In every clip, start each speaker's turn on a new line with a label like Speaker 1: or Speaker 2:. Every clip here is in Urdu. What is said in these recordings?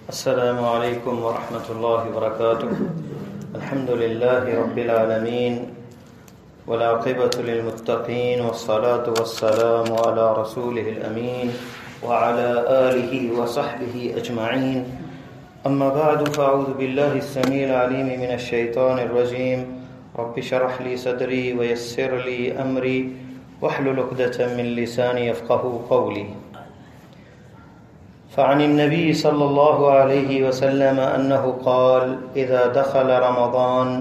Speaker 1: السلام علیکم ورحمۃ اللہ وبرکاتہ۔ الحمد للہ رب العالمین والعاقبۃ للمتقین والصلاة والسلام علی رسولہ الامین وعلی آلہ وصحبہ اجمعین، اما بعد فاعوذ باللہ السمیع العلیم من الشیطان الرجیم، رب اشرح لی صدری ویسر لی امری واحلل عقدۃ من لسانی یفقہوا قولی۔ فعن النبي صلى الله عليه وسلم أنه قال إذا دخل رمضان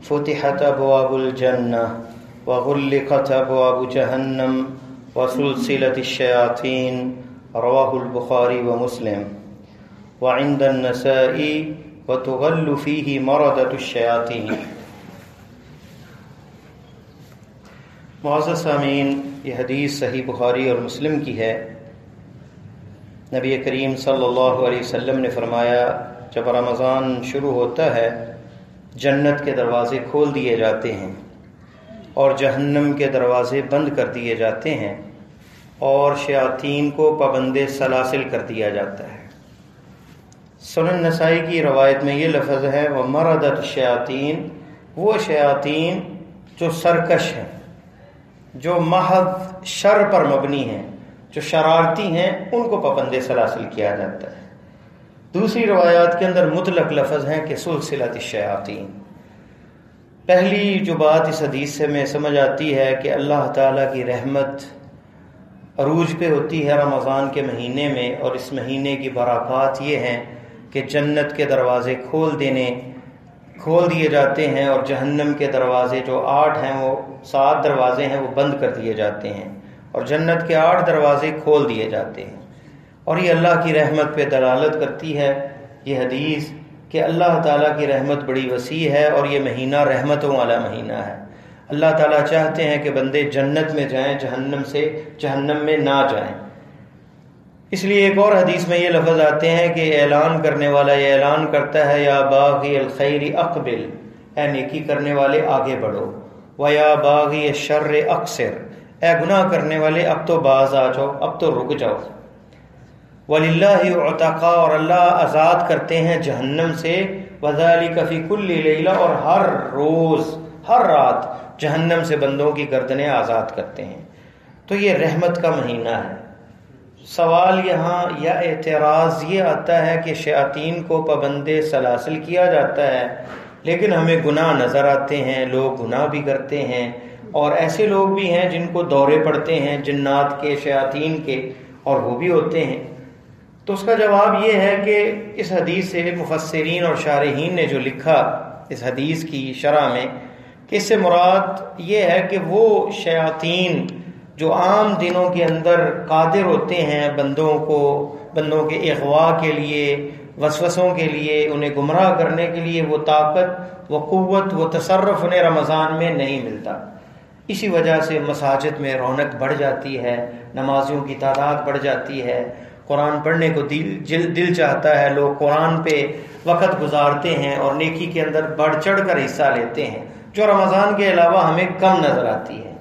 Speaker 1: فتحت أبواب الجنة وغلقت أبواب جهنم وسلسلة الشياطين، رواه البخاري ومسلم، وعند النسائي وتغل فيه مردة الشياطين۔ معزز سامعین، یہ حدیث صحیح بخاری اور مسلم کی ہے۔ نبی کریم صلی اللہ علیہ وسلم نے فرمایا، جب رمضان شروع ہوتا ہے جنت کے دروازے کھول دیے جاتے ہیں اور جہنم کے دروازے بند کر دیے جاتے ہیں اور شیاطین کو پابند سلاسل کر دیا جاتا ہے۔ سنن نسائی کی روایت میں یہ لفظ ہے، وَمَرَدَتْ الشَّيَاطِينَ، وہ شیاطین جو سرکش ہیں، جو محض شر پر مبنی ہیں، جو شرارتی ہیں، ان کو پابند سلاسل کیا جاتا ہے۔ دوسری روایات کے اندر مطلق لفظ ہیں کہ سلسلۃ الشیاطین۔ پہلی جو بات اس حدیث سے میں سمجھ آتی ہے کہ اللہ تعالیٰ کی رحمت عروج پہ ہوتی ہے رمضان کے مہینے میں، اور اس مہینے کی برکات یہ ہیں کہ جنت کے دروازے کھول دیے جاتے ہیں اور جہنم کے دروازے جو 8 ہیں، وہ 7 دروازے ہیں، وہ بند کر دیے جاتے ہیں اور جنت کے 8 دروازے کھول دیے جاتے ہیں۔ اور یہ اللہ کی رحمت پہ دلالت کرتی ہے یہ حدیث کہ اللہ تعالیٰ کی رحمت بڑی وسیع ہے اور یہ مہینہ رحمتوں والا مہینہ ہے۔ اللہ تعالیٰ چاہتے ہیں کہ بندے جنت میں جائیں، جہنم میں نہ جائیں۔ اس لیے ایک اور حدیث میں یہ لفظ آتے ہیں کہ اعلان کرنے والا یہ اعلان کرتا ہے، یا باغی الخیر اقبل، اے نیکی کرنے والے آگے بڑھو، ویا باغی الشر اقصر، اے گناہ کرنے والے اب تو باز آ جاؤ، اب تو رک جاؤ۔ وَلِلَّهِ عُتَقَا، اور اللہ آزاد کرتے ہیں جہنم سے، وَذَلِكَ فِي كُلِّ لَيْلَةٍ، اور ہر روز ہر رات جہنم سے بندوں کی گردنیں آزاد کرتے ہیں۔ تو یہ رحمت کا مہینہ ہے۔ سوال یہاں یا اعتراض یہ آتا ہے کہ شیاطین کو پابند سلاسل کیا جاتا ہے، لیکن ہمیں گناہ نظر آتے ہیں، لوگ گناہ بھی کرتے ہیں، اور ایسے لوگ بھی ہیں جن کو دورے پڑتے ہیں جنات کے، شیاطین کے، اور وہ بھی ہوتے ہیں۔ تو اس کا جواب یہ ہے کہ اس حدیث سے مفسرین اور شارحین نے جو لکھا اس حدیث کی شرح میں، کہ اس سے مراد یہ ہے کہ وہ شیاطین جو عام دنوں کے اندر قادر ہوتے ہیں بندوں کے اغوا کے لیے، وسوسوں کے لیے، انہیں گمراہ کرنے کے لیے، وہ طاقت، وہ قوت، وہ تصرف انہیں رمضان میں نہیں ملتا۔ اسی وجہ سے مساجد میں رونق بڑھ جاتی ہے، نمازیوں کی تعداد بڑھ جاتی ہے، قرآن پڑھنے کو دل چاہتا ہے، لوگ قرآن پہ وقت گزارتے ہیں اور نیکی کے اندر بڑھ چڑھ کر حصہ لیتے ہیں، جو رمضان کے علاوہ ہمیں کم نظر آتی ہے۔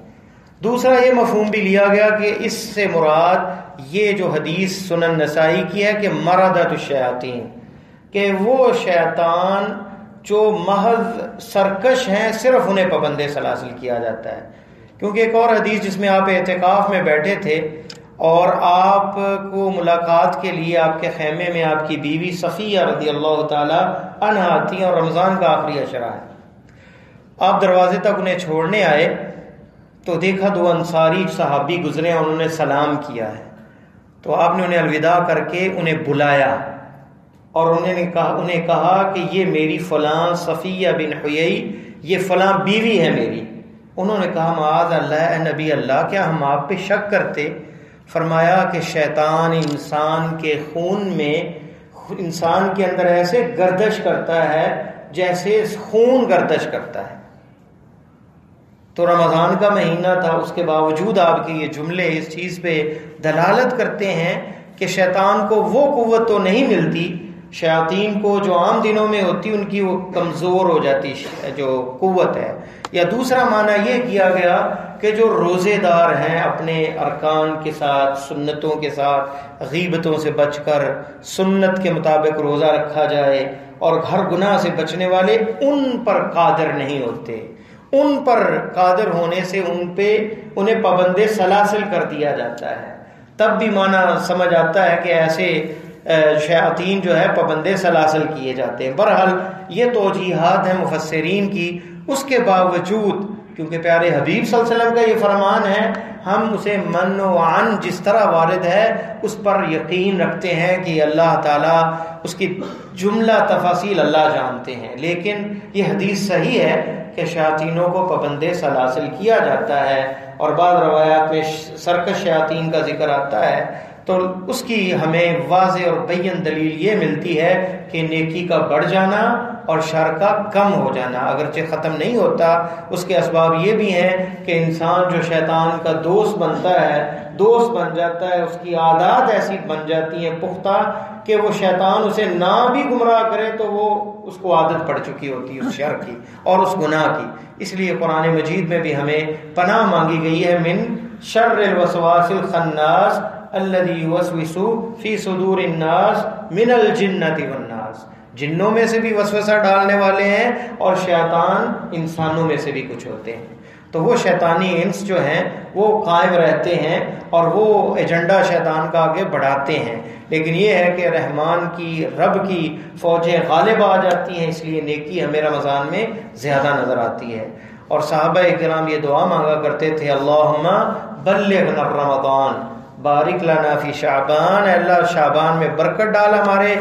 Speaker 1: دوسرا یہ مفہوم بھی لیا گیا کہ اس سے مراد یہ جو حدیث سنن نسائی کی ہے کہ مردۃ الشیاطین، کہ وہ شیطان جو محض سرکش ہیں صرف انہیں پابند سلاسل کیا جاتا ہے۔ کیونکہ ایک اور حدیث جس میں آپ اعتکاف میں بیٹھے تھے اور آپ کو ملاقات کے لیے آپ کے خیمے میں آپ کی بیوی صفیہ رضی اللہ تعالی عنہا آتی ہیں، اور رمضان کا آخری عشرہ ہے۔ آپ دروازے تک انہیں چھوڑنے آئے تو دیکھا 2 انصاری صحابی گزرے، انہوں نے سلام کیا ہے، تو آپ نے انہیں الوداع کر کے انہیں بلایا اور انہیں کہا کہ یہ میری فلاں صفیہ بن حیی، یہ فلاں بیوی ہے میری۔ انہوں نے کہا معاذ اللہ، اے نبی اللہ، کیا ہم آپ پہ شک کرتے؟ فرمایا کہ شیطان انسان کے خون میں، انسان کے اندر ایسے گردش کرتا ہے جیسے خون گردش کرتا ہے۔ تو رمضان کا مہینہ تھا، اس کے باوجود آپ کے یہ جملے اس چیز پہ دلالت کرتے ہیں کہ شیطان کو وہ قوت تو نہیں ملتی، شیاطین کو جو عام دنوں میں ہوتی ان کی وہ کمزور ہو جاتی جو قوت ہے. یا دوسرا معنی یہ کیا گیا کہ جو روزے دار ہیں اپنے ارکان کے ساتھ، سنتوں کے ساتھ، غیبتوں سے بچ کر سنت کے مطابق روزہ رکھا جائے اور ہر گناہ سے بچنے والے، ان پر قادر نہیں ہوتے. ان پر قادر ہونے سے انہیں پابند سلاسل کر دیا جاتا ہے. تب بھی معنی سمجھ آتا ہے کہ ایسے شیاطین جو ہے پابند سلاسل کیے جاتے ہیں. بہرحال یہ توجیحات ہیں مفسرین کی. اس کے باوجود کیونکہ پیارے حبیب صلی اللہ علیہ وسلم کا یہ فرمان ہے، ہم اسے من و عن جس طرح وارد ہے اس پر یقین رکھتے ہیں کہ اللہ تعالیٰ اس کی جملہ تفاصیل اللہ جانتے ہیں. لیکن یہ حدیث صحیح ہے کہ شیاطینوں کو پابند سلاسل کیا جاتا ہے، اور بعض روایات میں سرکش شیاطین کا ذکر آتا ہے. تو اس کی ہمیں واضح اور بین دلیل یہ ملتی ہے کہ نیکی کا بڑھ جانا اور شر کا کم ہو جانا اگرچہ ختم نہیں ہوتا. اس کے اسباب یہ بھی ہیں کہ انسان جو شیطان کا دوست بنتا ہے، دوست بن جاتا ہے، اس کی عادات ایسی بن جاتی ہیں پختہ کہ وہ شیطان اسے نہ بھی گمراہ کرے تو وہ اس کو عادت پڑ چکی ہوتی ہے اس شر کی اور اس گناہ کی. اس لیے قرآن مجید میں بھی ہمیں پناہ مانگی گئی ہے من شر الوسواس الخناس الذی یوسوس فی صدور الناس من الجنۃ والناس. جنوں میں سے بھی وسوسہ ڈالنے والے ہیں اور شیطان انسانوں میں سے بھی کچھ ہوتے ہیں. تو وہ شیطانی انس جو ہیں وہ قائم رہتے ہیں اور وہ ایجنڈا شیطان کا آگے بڑھاتے ہیں. لیکن یہ ہے کہ رحمان کی، رب کی فوجیں غالب آ جاتی ہیں، اس لیے نیکی ہمیں رمضان میں زیادہ نظر آتی ہے. اور صحابہ کرام یہ دعا مانگا کرتے تھے، اللہم بلغنا رمضان بارک لنا فی شعبان. اللہ شعبان میں برکت ڈال ہمارے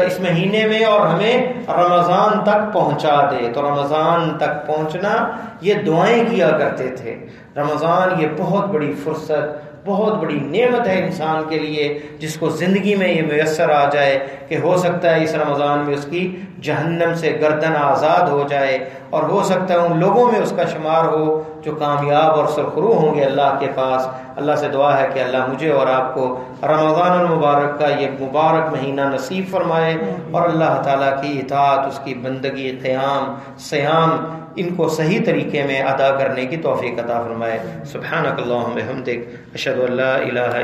Speaker 1: اس مہینے میں اور ہمیں رمضان تک پہنچا دے. تو رمضان تک پہنچنا یہ دعائیں کیا کرتے تھے. رمضان یہ بہت بڑی فرصت، بہت بڑی نعمت ہے انسان کے لیے، جس کو زندگی میں یہ میسر آ جائے کہ ہو سکتا ہے اس رمضان میں اس کی جہنم سے گردن آزاد ہو جائے، اور ہو سکتا ہے ان لوگوں میں اس کا شمار ہو جو کامیاب اور سرخرو ہوں گے اللہ کے پاس. اللہ سے دعا ہے کہ اللہ مجھے اور آپ کو رمضان المبارک کا یہ مبارک مہینہ نصیب فرمائے، اور اللہ تعالیٰ کی اطاعت، اس کی بندگی، قیام، صیام، ان کو صحیح طریقے میں ادا کرنے کی توفیق عطا فرمائے. سبحانک اللہم بحمدک، اشہد ان لا الہ الا